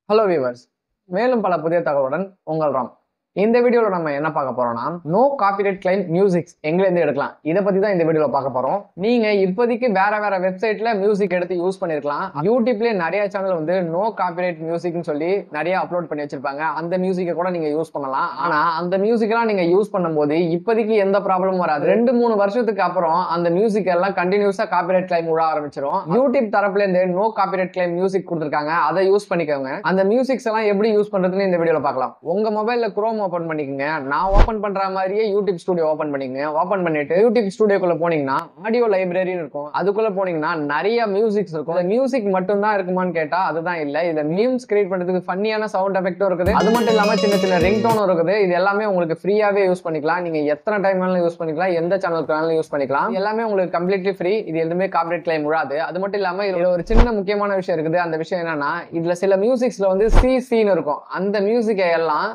Hello viewers, மேலும் பல புதிய தகவலுடன் உங்கள் ராம். இந்த வீடியோல நம்ம என்ன பார்க்க போறோம்னா, நோ காப்பிரைட் கிளைம் மியூசிக்ஸ் எங்கிருந்து எடுக்கலாம் இதை பத்தி தான் இந்த வீடியோல பார்க்க போறோம். நீங்க இப்போதைக்கு வேற வெப்சைட்ல மியூசிக் எடுத்து யூஸ் பண்ணிருக்கலாம். யூடியூப்ல நிறைய சேனல் வந்து நோ காப்பிரைட் மியூசிக்னு சொல்லி நிறைய அப்லோட் பண்ணி வச்சிருப்பாங்க. அந்த மியூசிக்கை கூட நீங்க யூஸ் பண்ணலாம். ஆனா அந்த மியூசிக்லாம் நீங்க யூஸ் பண்ணும்போது இப்போதைக்கு எந்த ப்ராப்ளமும் வராது. 2-3 வருஷத்துக்கு அப்புறம் அந்த மியூசிக் எல்லாம் கண்டினியூஸா காப்பிரைட் கிளைம் விட ஆரம்பிச்சிடும். யூடியூப் தரப்புல இருந்து நோ காப்பிரைட் கிளைம் மியூசிக் கொடுத்திருக்காங்க, அதை யூஸ் பண்ணிக்கோங்க. அந்த மியூசிக்ஸ் எல்லாம் எப்படி யூஸ் பண்றதுன்னு இந்த வீடியோல பார்க்கலாம். உங்க மொபைல்ல குரோம் ஓபன் பண்ணிக்கங்க. நான் ஓபன் பண்ற மாதிரியே யூடியூப் ஸ்டுடியோ ஓபன் பண்ணிக்கங்க. ஓபன் பண்ணிட்டு யூடியூப் ஸ்டுடியோக்குள்ள போனீங்கன்னா ஆடியோ லைப்ரரி இருக்கும். அதுக்குள்ள போனீங்கன்னா நிறைய மியூசிக்ஸ் இருக்கும். மியூசிக் மட்டும் தான் இருக்குமான்னு கேட்டா அதுதான் இல்ல. இதுல மீம்ஸ் கிரியேட் பண்றதுக்கு ஃபன்னியான சவுண்ட் எஃபெக்ட்டும் இருக்குது. அது மட்டும் இல்லாம சின்ன சின்ன ரிங்டோனும் இருக்குது. இது எல்லாமே உங்களுக்கு ஃப்ரீயாவே யூஸ் பண்ணிக்கலாம். நீங்க எத்தனை டைம் வேணாலும் யூஸ் பண்ணிக்கலாம், எந்த சேனலுக்கு வேணாலும் யூஸ் பண்ணிக்கலாம். எல்லாமே உங்களுக்கு கம்ப்ளீட்லி ஃப்ரீ. இது எதுவுமே காப்பிரைட் கிளைம் விடாது. அது மட்டும் இல்லாம இதுல ஒரு சின்ன முக்கியமான விஷயம் இருக்குது. அந்த விஷயம் என்னன்னா, இதுல சில மியூசிக்ஸ்ல வந்து சிசின்னு இருக்கும். அந்த மியூசிக்கை எல்லாம்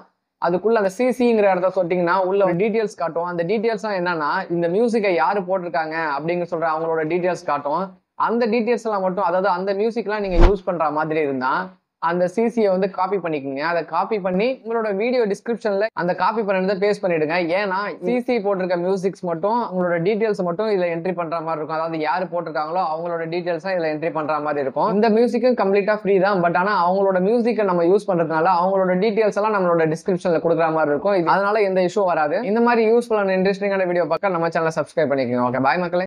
அதுக்குள்ள அந்த சிசிங்கிற இடத்த சொல்லிட்டீங்கன்னா உள்ள ஒரு டீடைல்ஸ் காட்டும். அந்த டீடைல்ஸ் என்னன்னா, இந்த மியூசிக்கை யாரு போட்டிருக்காங்க அப்படிங்கிற சொல்ற அவங்களோட டீடைல்ஸ் காட்டும். அந்த டீடைல்ஸ் எல்லாம் மட்டும், அதாவது அந்த மியூசிக்லாம் நீங்க யூஸ் பண்ற மாதிரி இருந்தா அந்த சிசியை வந்து காப்பி பண்ணிக்கோங்க. அதை காப்பி பண்ணி உங்களோட வீடியோ டிஸ்கிரிப்ஷன்ல அந்த காப்பி பண்ணதை பேஸ்ட் பண்ணிடுங்க. ஏன்னா சிசி போட்டிருக்க மியூசிக்ஸ் மட்டும் உங்களோட டீடைல்ஸ் மட்டும் இதுல என்ட்ரி பண்ற மாதிரி இருக்கும். அதாவது யாரு போட்டிருக்காங்களோ அவங்களோட டீடைல்ஸ் இதுல என்ட்ரி பண்ற மாதிரி இருக்கும். இந்த மியூசிக்கும் கம்ப்ளீட்டா ஃப்ரீ தான். பட் ஆனா அவங்களோட மியூசிக்கை நம்ம யூஸ் பண்றதுனால அவங்களோட டீடைல்ஸ் எல்லாம் நம்மளோட டிஸ்கிரிப்ஷன்ல கொடுக்குற மாதிரி இருக்கும். அதனால எந்த இஷ்யூ வராது. இந்த மாதிரி யூஸ்ஃபுல்லான இன்ட்ரெஸ்டிங்கான வீடியோ பார்க்க நம்ம சேனலை சப்ஸ்கிரைப் பண்ணிக்கோங்க. ஓகே, பாய் மக்களே.